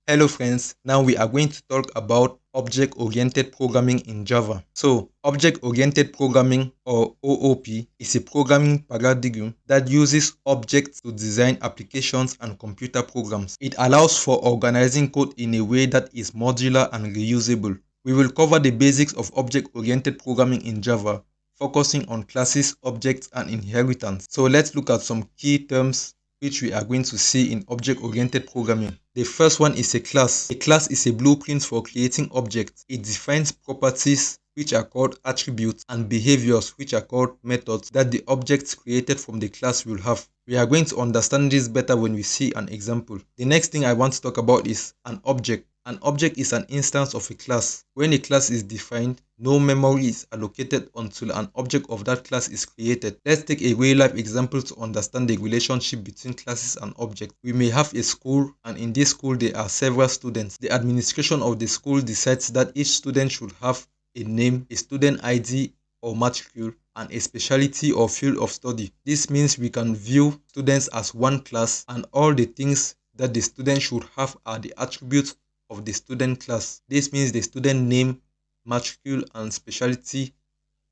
Hello friends, now we are going to talk about object-oriented programming in Java. So, object-oriented programming or OOP is a programming paradigm that uses objects to design applications and computer programs. It allows for organizing code in a way that is modular and reusable. We will cover the basics of object-oriented programming in Java, focusing on classes, objects, and inheritance. So let's look at some key terms which we are going to see in object-oriented programming. The first one is a class. A class is a blueprint for creating objects. It defines properties which are called attributes and behaviors which are called methods that the objects created from the class will have. We are going to understand this better when we see an example. The next thing I want to talk about is an object. An object is an instance of a class. When a class is defined, no memory is allocated until an object of that class is created. Let's take a real-life example to understand the relationship between classes and objects. We may have a school, and in this school there are several students. The administration of the school decides that each student should have a name, a student ID or matricule, and a specialty or field of study. This means we can view students as one class, and all the things that the student should have are the attributes of the student class. This means the student name, matricule, and specialty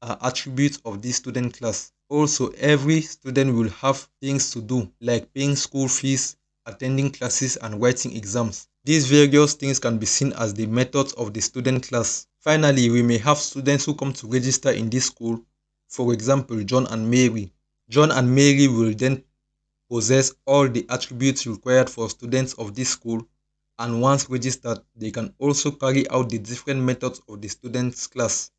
are attributes of this student class. Also, every student will have things to do like paying school fees, attending classes, and writing exams. These various things can be seen as the methods of the student class. Finally, we may have students who come to register in this school. For example, John and Mary. John and Mary will then possess all the attributes required for students of this school, and once registered, they can also carry out the different methods of the student's class.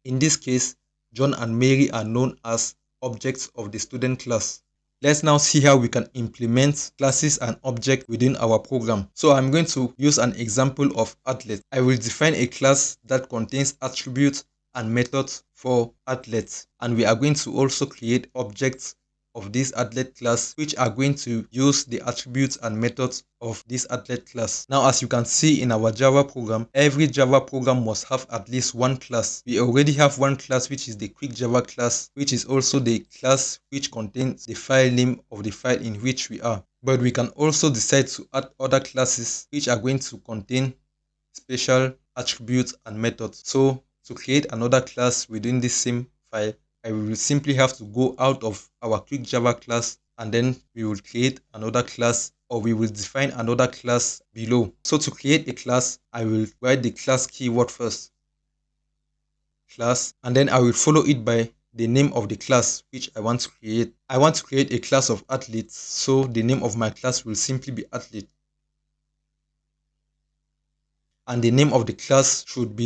In this case, John and Mary are known as objects of the student class. Let's now see how we can implement classes and objects within our program. So I'm going to use an example of athlete. I will define a class that contains attributes and methods for athletes, and we are going to also create objects of this athlete class which are going to use the attributes and methods of this athlete class. Now, as you can see in our Java program, every Java program must have at least one class. We already have one class, which is the quick Java class, which is also the class which contains the file name of the file in which we are. But we can also decide to add other classes which are going to contain special attributes and methods. So to create another class within this same file, I will simply have to go out of our quick Java class, and then we will create another class, or we will define another class below. So to create a class, I will write the class keyword first, class, and then I will follow it by the name of the class which I want to create. I want to create a class of athletes, so the name of my class will simply be athlete. And the name of the class should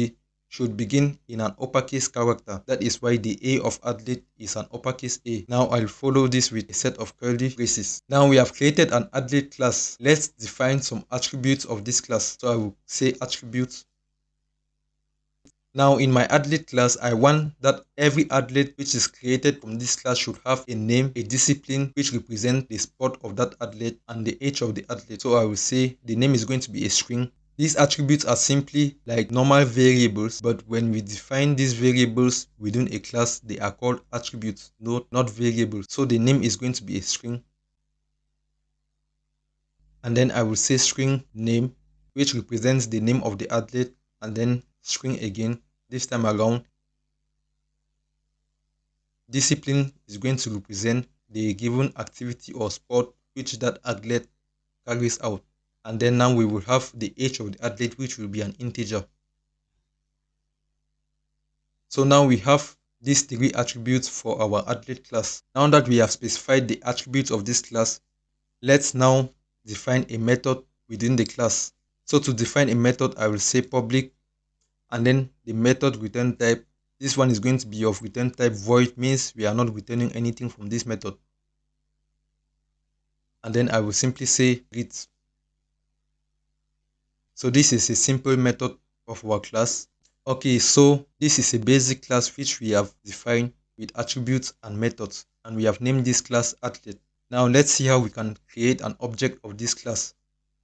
begin in an uppercase character. That is why the A of athlete is an uppercase A. Now I'll follow this with a set of curly braces. Now we have created an athlete class. Let's define some attributes of this class. So I will say attributes. Now in my athlete class, I want that every athlete which is created from this class should have a name, a discipline which represents the sport of that athlete, and the age of the athlete. So I will say the name is going to be a string. These attributes are simply like normal variables, but when we define these variables within a class, they are called attributes, not variables. So the name is going to be a string. And then I will say string name, which represents the name of the athlete, and then string again. This time around, discipline is going to represent the given activity or sport which that athlete carries out. And then now we will have the age of the athlete, which will be an integer. So now we have these three attributes for our athlete class. Now that we have specified the attributes of this class, let's now define a method within the class. So to define a method, I will say public, and then the method return type. This one is going to be of return type void, means we are not returning anything from this method. And then I will simply say greet. So this is a simple method of our class. Okay, so this is a basic class which we have defined with attributes and methods, and we have named this class athlete. Now let's see how we can create an object of this class.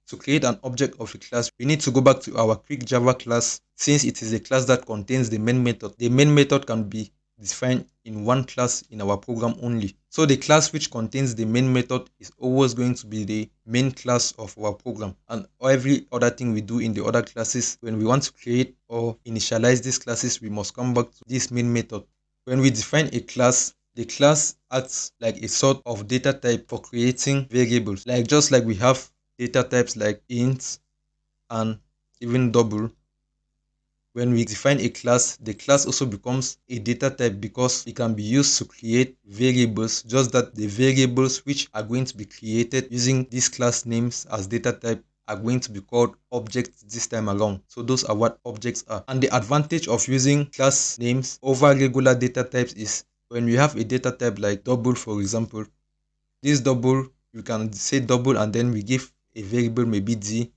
To create an object of a class, we need to go back to our quick Java class, since it is a class that contains the main method. The main method can be defined in one class in our program only. So the class which contains the main method is always going to be the main class of our program, and every other thing we do in the other classes, when we want to create or initialize these classes, we must come back to this main method. When we define a class, the class acts like a sort of data type for creating variables. Like just like we have data types like int and even double, when we define a class, the class also becomes a data type because it can be used to create variables, just that the variables which are going to be created using these class names as data type are going to be called objects this time around. So those are what objects are. And the advantage of using class names over regular data types is when we have a data type like double, for example, this double, you can say double and then we give a variable maybe d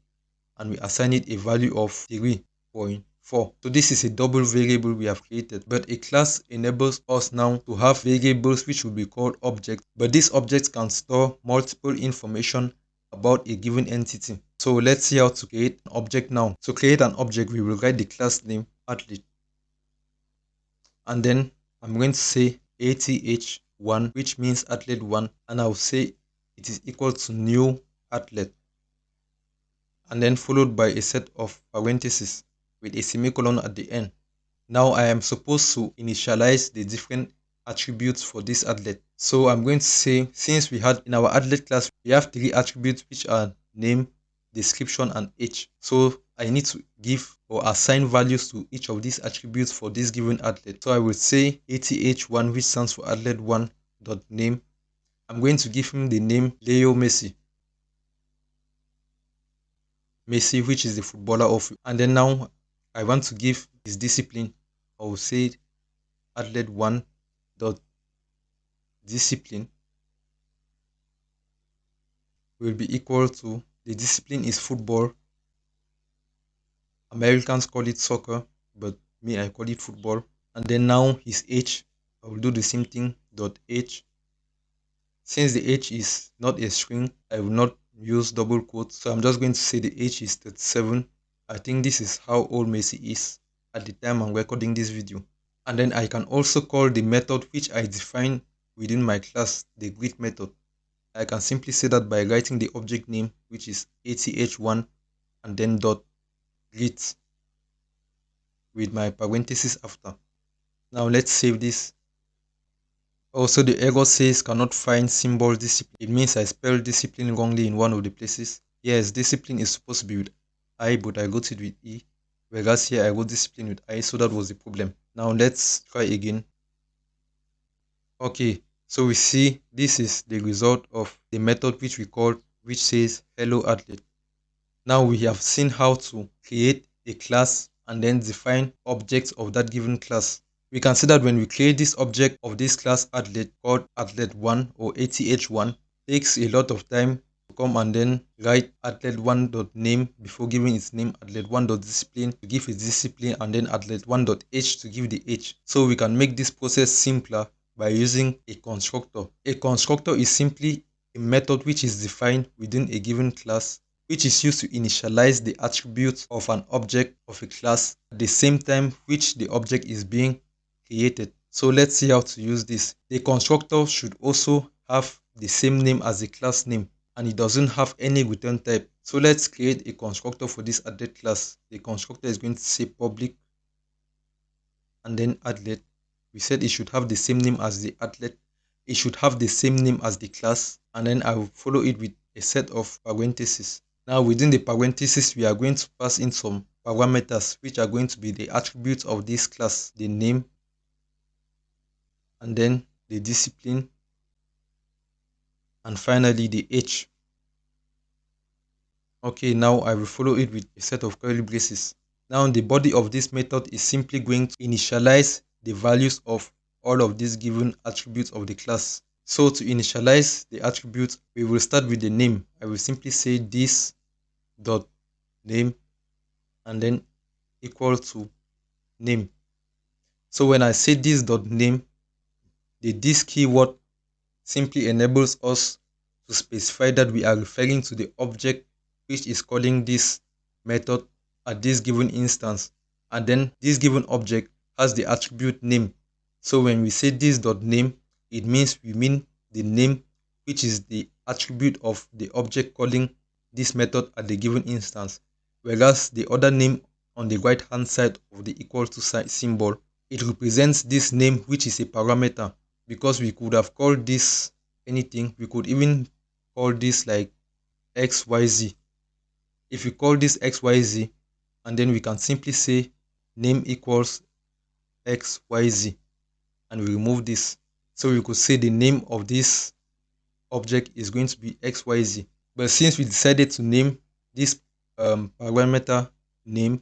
and we assign it a value of 3.4. So this is a double variable we have created, but a class enables us now to have variables which will be called objects, but these objects can store multiple information about a given entity. So let's see how to create an object now. To create an object, we will write the class name athlete, and then I'm going to say ath1, which means athlete1, and I'll say it is equal to new athlete, and then followed by a set of parentheses with a semicolon at the end. Now I am supposed to initialize the different attributes for this athlete. So I'm going to say, since we had in our athlete class, we have 3 attributes which are name, description, and age. So I need to give or assign values to each of these attributes for this given athlete. So I will say ath1, which stands for athlete1 dot name. I'm going to give him the name Leo Messi, which is the footballer of, and then now I want to give his discipline. I will say athlete1 dot discipline will be equal to, the discipline is football. Americans call it soccer, but me, I call it football. And then now his age, I will do the same thing, dot age. Since the age is not a string, I will not use double quotes, so I'm just going to say the age is 37. I think this is how old Messi is at the time I'm recording this video. And then I can also call the method which I define within my class the greet method. I can simply say that by writing the object name, which is ath1, and then dot greet with my parenthesis after. Now let's save this. Also, the error says cannot find symbol discipline. It means I spelled discipline wrongly in one of the places. Yes, discipline is supposed to be with I, but I wrote it with E. Whereas here I wrote discipline with I, so that was the problem. Now let's try again. Okay, so we see this is the result of the method which we called, which says hello athlete. Now we have seen how to create a class and then define objects of that given class. We can see that when we create this object of this class athlete called athlete1 or ath1, takes a lot of time to come and then write athlete1.name before giving its name, athlete1.discipline to give its discipline, and then athlete1.age to give the age. So we can make this process simpler by using a constructor. A constructor is simply a method which is defined within a given class, which is used to initialize the attributes of an object of a class at the same time which the object is being created. So let's see how to use this. The constructor should also have the same name as the class name, and it doesn't have any return type. So let's create a constructor for this athlete class. The constructor is going to say public and then athlete. We said it should have the same name as the athlete. It should have the same name as the class, and then I will follow it with a set of parentheses. Now within the parentheses, we are going to pass in some parameters which are going to be the attributes of this class, the name, and then the discipline, and finally the age. Okay, now I will follow it with a set of curly braces. Now the body of this method is simply going to initialize the values of all of these given attributes of the class. So to initialize the attributes, we will start with the name. I will simply say this dot name and then equal to name. So when I say this dot name, the this keyword simply enables us to specify that we are referring to the object which is calling this method at this given instance, and then this given object has the attribute name. So when we say this.name, it means we mean the name, which is the attribute of the object calling this method at the given instance, whereas the other name on the right hand side of the equal to symbol, it represents this name, which is a parameter, because we could have called this anything. We could even call this like xyz. If we call this xyz, and then we can simply say name equals xyz, and we remove this. So we could say the name of this object is going to be xyz. But since we decided to name this parameter name,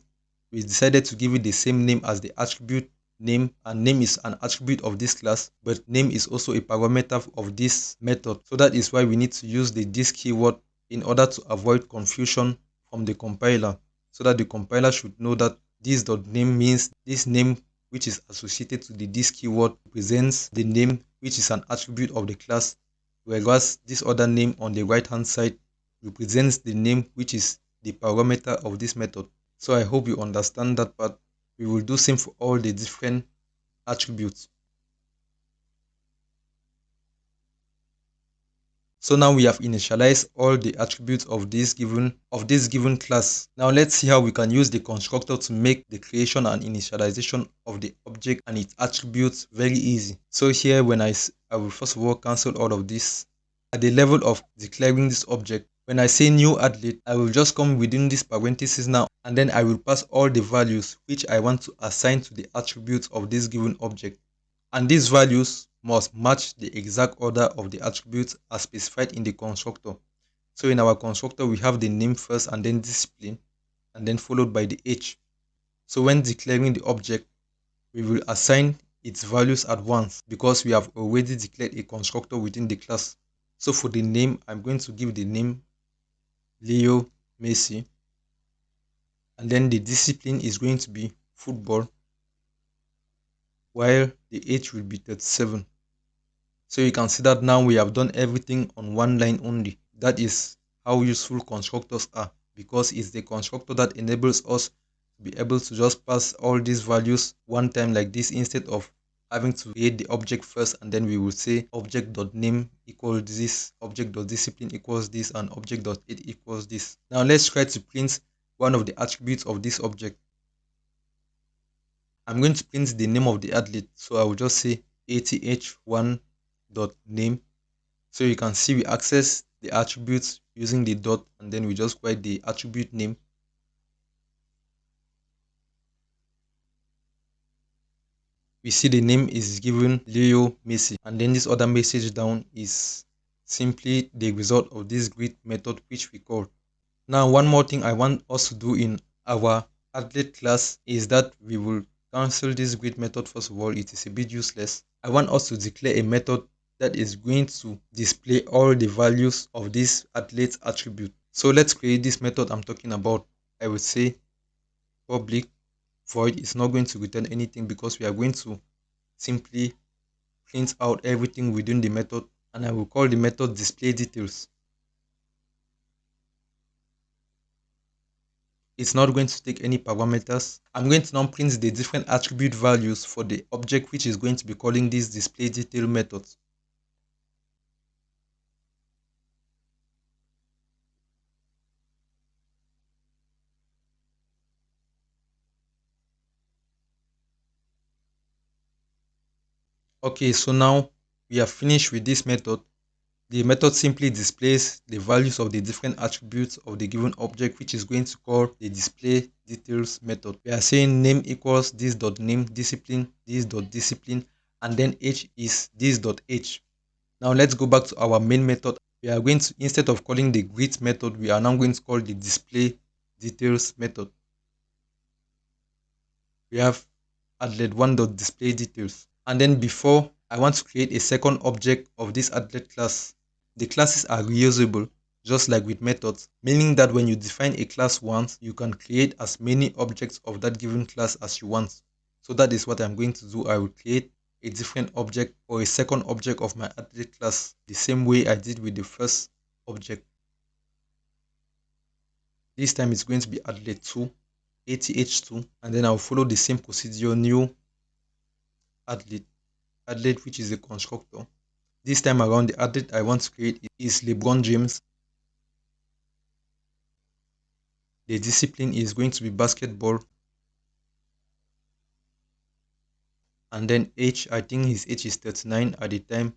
we decided to give it the same name as the attribute name, and name is an attribute of this class, but name is also a parameter of this method. So that is why we need to use the this keyword in order to avoid confusion from the compiler, so that the compiler should know that this.name means this name, which is associated to the this keyword, represents the name, which is an attribute of the class, whereas this other name on the right hand side represents the name, which is the parameter of this method. So I hope you understand that part. We will do same for all the different attributes. So now we have initialized all the attributes of this given class. Now let's see how we can use the constructor to make the creation and initialization of the object and its attributes very easy. So here when I will first of all cancel all of this. At the level of declaring this object, when I say new athlete, I will just come within this parenthesis now, and then I will pass all the values which I want to assign to the attributes of this given object. And these values must match the exact order of the attributes as specified in the constructor. So in our constructor, we have the name first, and then discipline, and then followed by the age. So when declaring the object, we will assign its values at once because we have already declared a constructor within the class. So for the name, I'm going to give the name Leo Messi, and then the discipline is going to be football, while the age will be 37. So you can see that now we have done everything on one line only. That is how useful constructors are, because it's the constructor that enables us to be able to just pass all these values one time like this, instead of having to create the object first, and then we will say object.name equals this, object.discipline equals this, and object.age equals this. Now let's try to print one of the attributes of this object. I'm going to print the name of the athlete, so I will just say ath1.name. So you can see we access the attributes using the dot, and then we just write the attribute name. We see the name is given Leo Messi, and then this other message down is simply the result of this greet method which we call. Now one more thing I want us to do in our athlete class is that we will cancel this greet method. First of all, it is a bit useless. I want us to declare a method that is going to display all the values of this athlete attribute. So let's create this method I'm talking about. I would say public void is not going to return anything because we are going to simply print out everything within the method, and I will call the method display details. It's not going to take any parameters. I'm going to now print the different attribute values for the object which is going to be calling this display detail method. Okay, so now we are finished with this method. The method simply displays the values of the different attributes of the given object, which is going to call the display details method. We are saying name equals this.name, discipline, this.discipline, and then age is this.age. Now let's go back to our main method. We are going to, instead of calling the greet method, we are now going to call the display details method. We have athlete1.display details. And then before I want to create a second object of this athlete class, the classes are reusable just like with methods, meaning that when you define a class once, you can create as many objects of that given class as you want. So that is what I'm going to do. I will create a different object or a second object of my athlete class the same way I did with the first object. This time it's going to be athlete2, ath2, and then I'll follow the same procedure, new athlete. athlete, which is a constructor. This time around, the athlete I want to create is LeBron James. The discipline is going to be basketball. And then age, I think his age is 39 at the time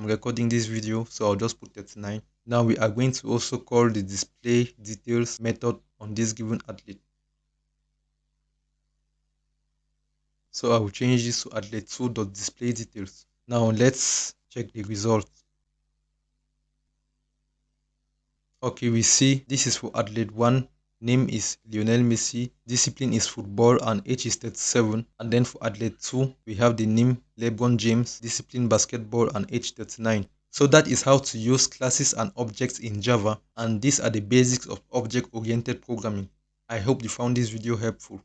I'm recording this video, so I'll just put 39. Now we are going to also call the display details method on this given athlete. So I will change this to athlete2.display details. Now let's check the results. Okay, we see this is for athlete 1. Name is Lionel Messi, discipline is football, and age is 37. And then for athlete 2, we have the name LeBron James, discipline basketball, and age 39. So that is how to use classes and objects in Java, and these are the basics of object-oriented programming. I hope you found this video helpful.